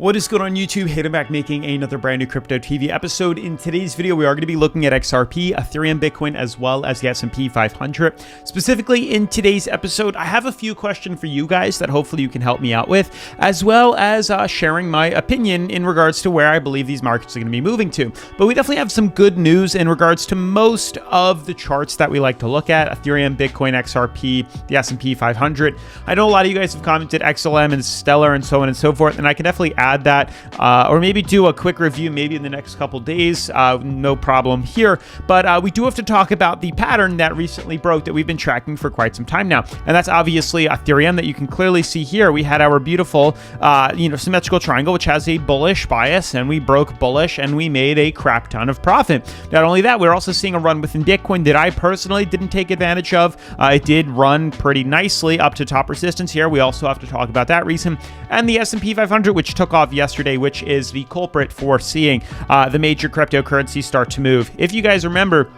What is going on YouTube? Hayden back making another brand new Crypto TV episode. In today's video, we are going to be looking at XRP, Ethereum, Bitcoin, as well as the S&P 500. Specifically in today's episode, I have a few questions for you guys that hopefully you can help me out with, as well as sharing my opinion in regards to where I believe these markets are going to be moving to. But we definitely have some good news in regards to most of the charts that we like to look at: Ethereum, Bitcoin, XRP, the S&P 500. I know a lot of you guys have commented XLM and Stellar and so on and so forth, and I can definitely add that or maybe do a quick review maybe in the next couple days. No problem here, but we do have to talk about the pattern that recently broke that we've been tracking for quite some time now, and that's obviously Ethereum that you can clearly see here. We had our beautiful symmetrical triangle, which has a bullish bias, and we broke bullish and we made a crap ton of profit. Not only that, we're also seeing a run within Bitcoin that I personally didn't take advantage of. It did run pretty nicely up to top resistance here. We also have to talk about that reason, and the S&P 500, which took off yesterday, which is the culprit for seeing the major cryptocurrencies start to move. If you guys remember,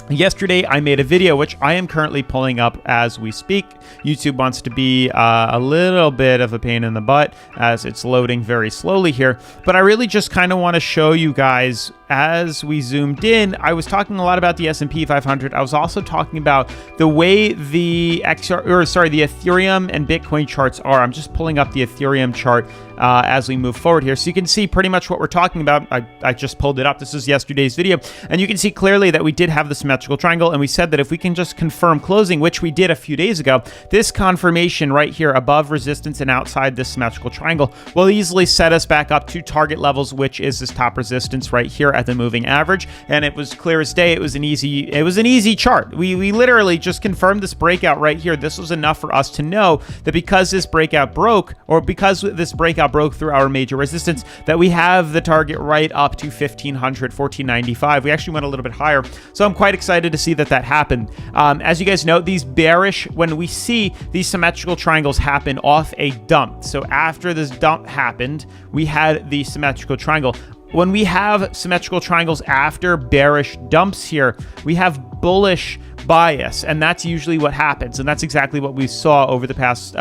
yesterday, I made a video, which I am currently pulling up as we speak. YouTube wants to be a little bit of a pain in the butt as it's loading very slowly here. But I really just kind of want to show you guys, as we zoomed in, I was talking a lot about the S&P 500. I was also talking about the way the Ethereum and Bitcoin charts are. I'm just pulling up the Ethereum chart as we move forward here, so you can see pretty much what we're talking about. I just pulled it up. This is yesterday's video, and you can see clearly that we did have the symmetrical triangle, and we said that if we can just confirm closing, which we did a few days ago, this confirmation right here above resistance and outside this symmetrical triangle will easily set us back up to target levels, which is this top resistance right here at the moving average. And it was clear as day. It was an easy chart. We literally just confirmed this breakout right here. This was enough for us to know that because this breakout broke, or because this breakout broke through our major resistance, that we have the target right up to 1500, 1495. We actually went a little bit higher, so I'm quite excited to see that happened. As you guys know, these bearish, when we see these symmetrical triangles happen off a dump, so after this dump happened, we had the symmetrical triangle. When we have symmetrical triangles after bearish dumps here, we have bullish bias, and that's usually what happens, and that's exactly what we saw over the past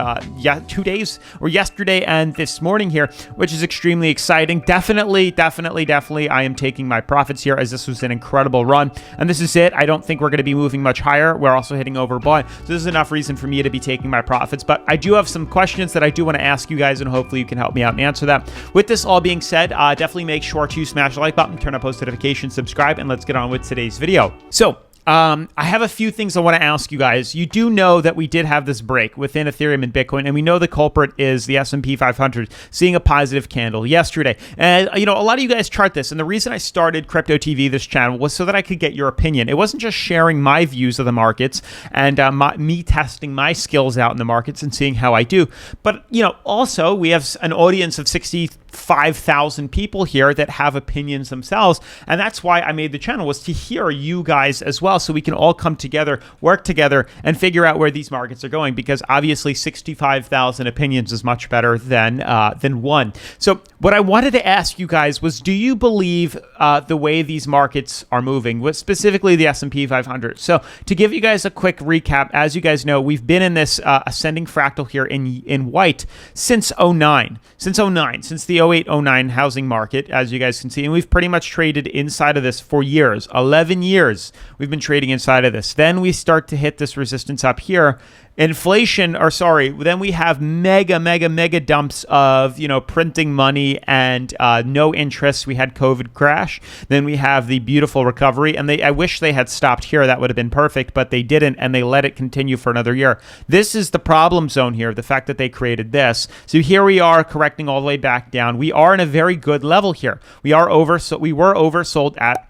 2 days, or yesterday and this morning here, which is extremely exciting. Definitely I am taking my profits here, as this was an incredible run, and this is it. I don't think we're going to be moving much higher. We're also hitting overbought, so this is enough reason for me to be taking my profits. But I do have some questions that I do want to ask you guys, and hopefully you can help me out and answer that. With this all being said, definitely make sure to smash the like button, turn on post notifications, subscribe, and let's get on with today's video. So I have a few things I want to ask you guys. You do know that we did have this break within Ethereum and Bitcoin, and we know the culprit is the S&P 500 seeing a positive candle yesterday. And, a lot of you guys chart this, and the reason I started Crypto TV, this channel, was so that I could get your opinion. It wasn't just sharing my views of the markets and me testing my skills out in the markets and seeing how I do. But, also we have an audience of 65,000 people here that have opinions themselves, and that's why I made the channel, was to hear you guys as well, so we can all come together, work together, and figure out where these markets are going, because obviously 65,000 opinions is much better than one. So what I wanted to ask you guys was, do you believe the way these markets are moving, with specifically the S&P 500? So to give you guys a quick recap, as you guys know, we've been in this ascending fractal here in white since 09, since the 08-09 housing market, as you guys can see, and we've pretty much traded inside of this for years. 11 years we've been trading inside of this. Then we start to hit this resistance up here. Then we have mega dumps of, printing money and no interest. We had COVID crash. Then we have the beautiful recovery, and I wish they had stopped here. That would have been perfect, but they didn't, and they let it continue for another year. This is the problem zone here, the fact that they created this. So here we are correcting all the way back down. We are in a very good level here. We were oversold at,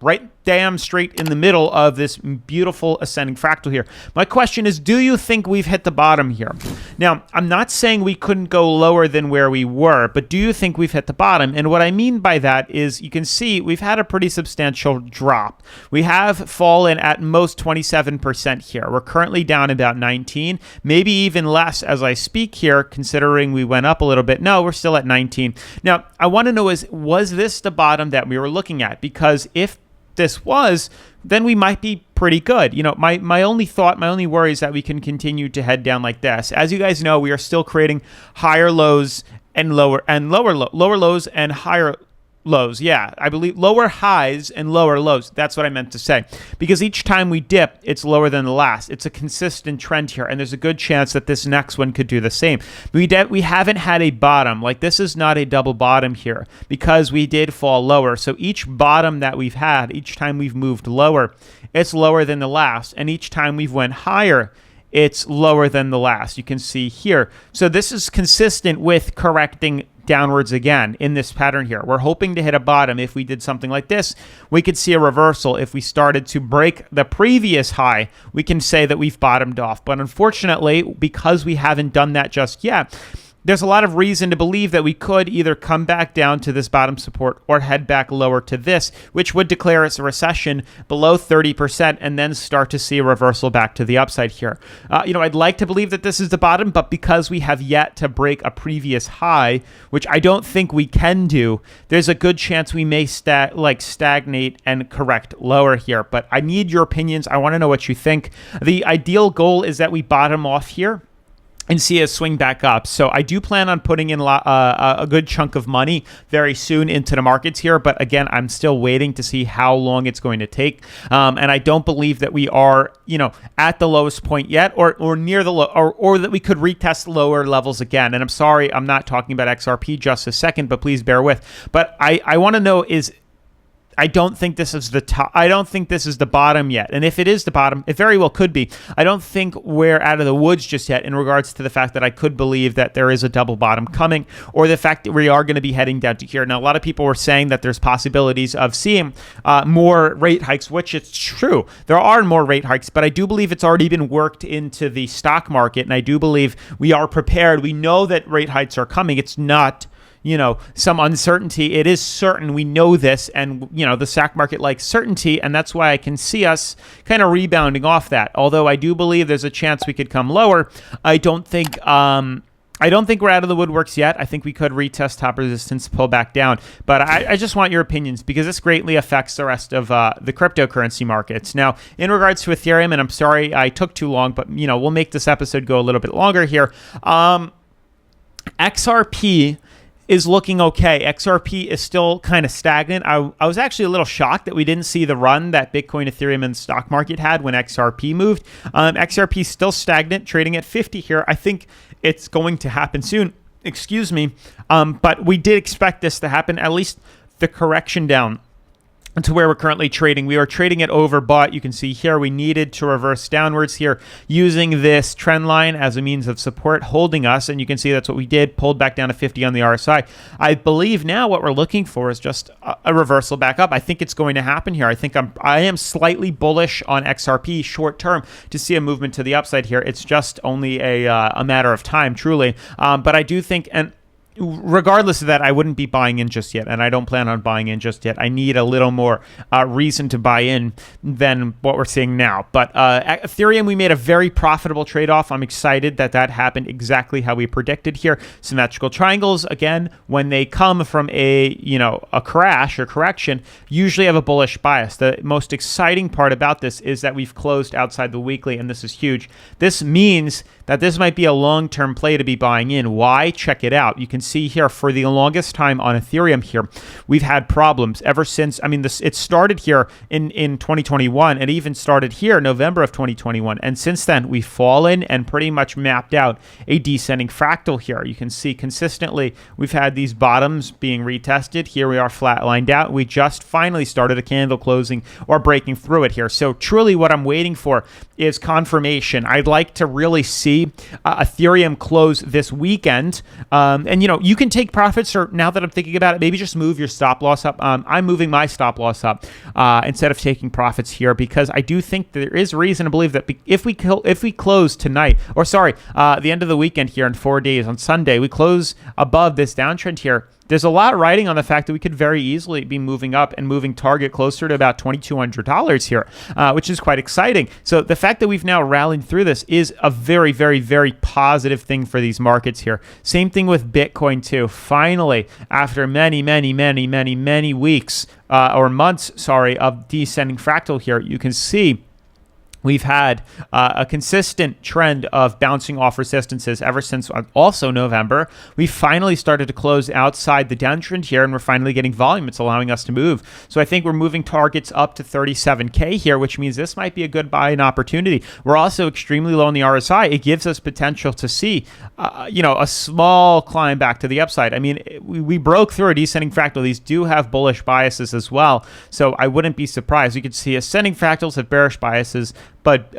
right damn straight in the middle of this beautiful ascending fractal here. My question is, do you think we've hit the bottom here? Now, I'm not saying we couldn't go lower than where we were, but do you think we've hit the bottom? And what I mean by that is, you can see we've had a pretty substantial drop. We have fallen at most 27% here. We're currently down about 19, maybe even less as I speak here, considering we went up a little bit. No, we're still at 19. Now, I want to know, was this the bottom that we were looking at? Because if this was, then we might be pretty good. My only worry is that we can continue to head down like this. As you guys know, we are still creating higher lows and lower lows and higher lows. Yeah, I believe lower highs and lower lows. That's what I meant to say. Because each time we dip, it's lower than the last. It's a consistent trend here, and there's a good chance that this next one could do the same. We haven't had a bottom. Like, this is not a double bottom here because we did fall lower. So each bottom that we've had, each time we've moved lower, it's lower than the last. And each time we've went higher, it's lower than the last. You can see here. So this is consistent with correcting downwards again in this pattern here. We're hoping to hit a bottom. If we did something like this, we could see a reversal. If we started to break the previous high, we can say that we've bottomed off. But unfortunately, because we haven't done that just yet, there's a lot of reason to believe that we could either come back down to this bottom support or head back lower to this, which would declare us a recession below 30% and then start to see a reversal back to the upside here. I'd like to believe that this is the bottom, but because we have yet to break a previous high, which I don't think we can do, there's a good chance we may stagnate and correct lower here. But I need your opinions. I want to know what you think. The ideal goal is that we bottom off here and see a swing back up. So I do plan on putting in a good chunk of money very soon into the markets here. But again, I'm still waiting to see how long it's going to take. And I don't believe that we are, at the lowest point yet or near the low or that we could retest lower levels again. And I'm sorry, I'm not talking about XRP just a second, but please bear with. But I want to know I don't think this is the top. I don't think this is the bottom yet. And if it is the bottom, it very well could be. I don't think we're out of the woods just yet in regards to the fact that I could believe that there is a double bottom coming, or the fact that we are going to be heading down to here. Now, a lot of people were saying that there's possibilities of seeing more rate hikes, which it's true. There are more rate hikes, but I do believe it's already been worked into the stock market, and I do believe we are prepared. We know that rate hikes are coming. It's not some uncertainty. It is certain. We know this, and the stock market likes certainty, and that's why I can see us kind of rebounding off that. Although I do believe there's a chance we could come lower. I don't think we're out of the woodworks yet. I think we could retest top resistance, pull back down. But I just want your opinions because this greatly affects the rest of the cryptocurrency markets. Now, in regards to Ethereum, and I'm sorry I took too long, but we'll make this episode go a little bit longer here. XRP is looking okay. XRP is still kind of stagnant. I was actually a little shocked that we didn't see the run that Bitcoin, Ethereum, and the stock market had when XRP moved. XRP is still stagnant, trading at 50 here. I think it's going to happen soon. Excuse me. But we did expect this to happen, at least the correction down to where we're currently trading. We are trading at overbought. You can see here we needed to reverse downwards here using this trend line as a means of support holding us, and you can see that's what we did, pulled back down to 50 on the RSI. I believe now what we're looking for is just a reversal back up. I think it's going to happen here. I am slightly bullish on XRP short term to see a movement to the upside here. It's just only a matter of time, truly. But I do think, and regardless of that, I wouldn't be buying in just yet, and I don't plan on buying in just yet. I need a little more reason to buy in than what we're seeing now. But Ethereum, we made a very profitable trade-off. I'm excited that happened exactly how we predicted here. Symmetrical triangles, again, when they come from a crash or correction, usually have a bullish bias. The most exciting part about this is that we've closed outside the weekly, and this is huge. This means that this might be a long-term play to be buying in. Why? Check it out. You can see here for the longest time on Ethereum here, we've had problems ever since. It started here in 2021. It even started here November of 2021. And since then, we've fallen and pretty much mapped out a descending fractal here. You can see consistently we've had these bottoms being retested. Here we are flatlined out. We just finally started a candle closing or breaking through it here. So truly what I'm waiting for is confirmation. I'd like to really see Ethereum close this weekend. And you can take profits, or now that I'm thinking about it, maybe just move your stop loss up. I'm moving my stop loss up instead of taking profits here, because I do think there is reason to believe that if we close tonight, or the end of the weekend here in 4 days on Sunday, we close above this downtrend here. There's a lot riding on the fact that we could very easily be moving up and moving target closer to about $2,200 here, which is quite exciting. So the fact that we've now rallied through this is a very, very, very positive thing for these markets here. Same thing with Bitcoin too. Finally, after many, many, many, many, many weeks or months, of descending fractal here, you can see We've had a consistent trend of bouncing off resistances ever since also November. We finally started to close outside the downtrend here, and we're finally getting volume. It's allowing us to move. So I think we're moving targets up to 37K here, which means this might be a good buy-in opportunity. We're also extremely low on the RSI. It gives us potential to see, a small climb back to the upside. I mean, we broke through a descending fractal. These do have bullish biases as well. So I wouldn't be surprised. You could see ascending fractals have bearish biases, but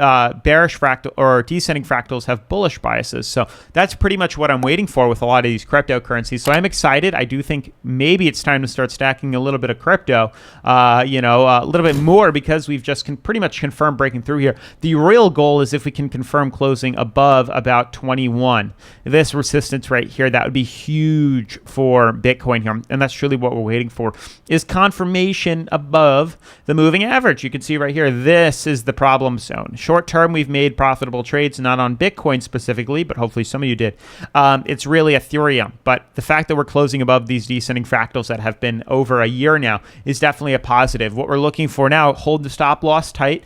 bearish fractal or descending fractals have bullish biases. So that's pretty much what I'm waiting for with a lot of these cryptocurrencies. So I'm excited. I do think maybe it's time to start stacking a little bit of crypto, a little bit more, because we've just pretty much confirmed breaking through here. The real goal is if we can confirm closing above about 21. This resistance right here, that would be huge for Bitcoin here. And that's truly what we're waiting for, is confirmation above the moving average. You can see right here, this is the problem zone. Short term, we've made profitable trades, not on Bitcoin specifically, but hopefully some of you did. It's really Ethereum. But the fact that we're closing above these descending fractals that have been over a year now is definitely a positive. What we're looking for now, hold the stop loss tight.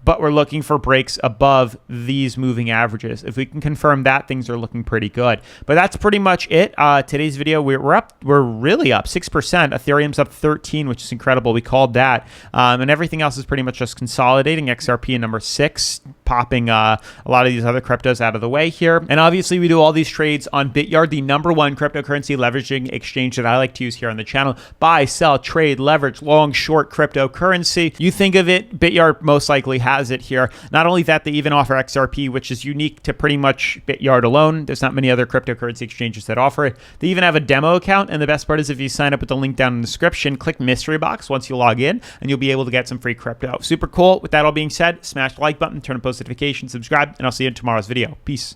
But we're looking for breaks above these moving averages. If we can confirm that, things are looking pretty good. But that's pretty much it. Today's video, we're really up 6%. Ethereum's up 13, which is incredible. We called that. And everything else is pretty much just consolidating. XRP in number 6, popping a lot of these other cryptos out of the way here. And obviously, we do all these trades on Bityard, the #1 cryptocurrency leveraging exchange that I like to use here on the channel. Buy, sell, trade, leverage, long, short cryptocurrency. You think of it, Bityard most likely has it here. Not only that, they even offer XRP, which is unique to pretty much Bityard alone. There's not many other cryptocurrency exchanges that offer it. They even have a demo account, and the best part is if you sign up with the link down in the description, click mystery box once you log in, and you'll be able to get some free crypto. Super cool. With that all being said, smash the like button, turn on post notifications, subscribe, and I'll see you in tomorrow's video. Peace.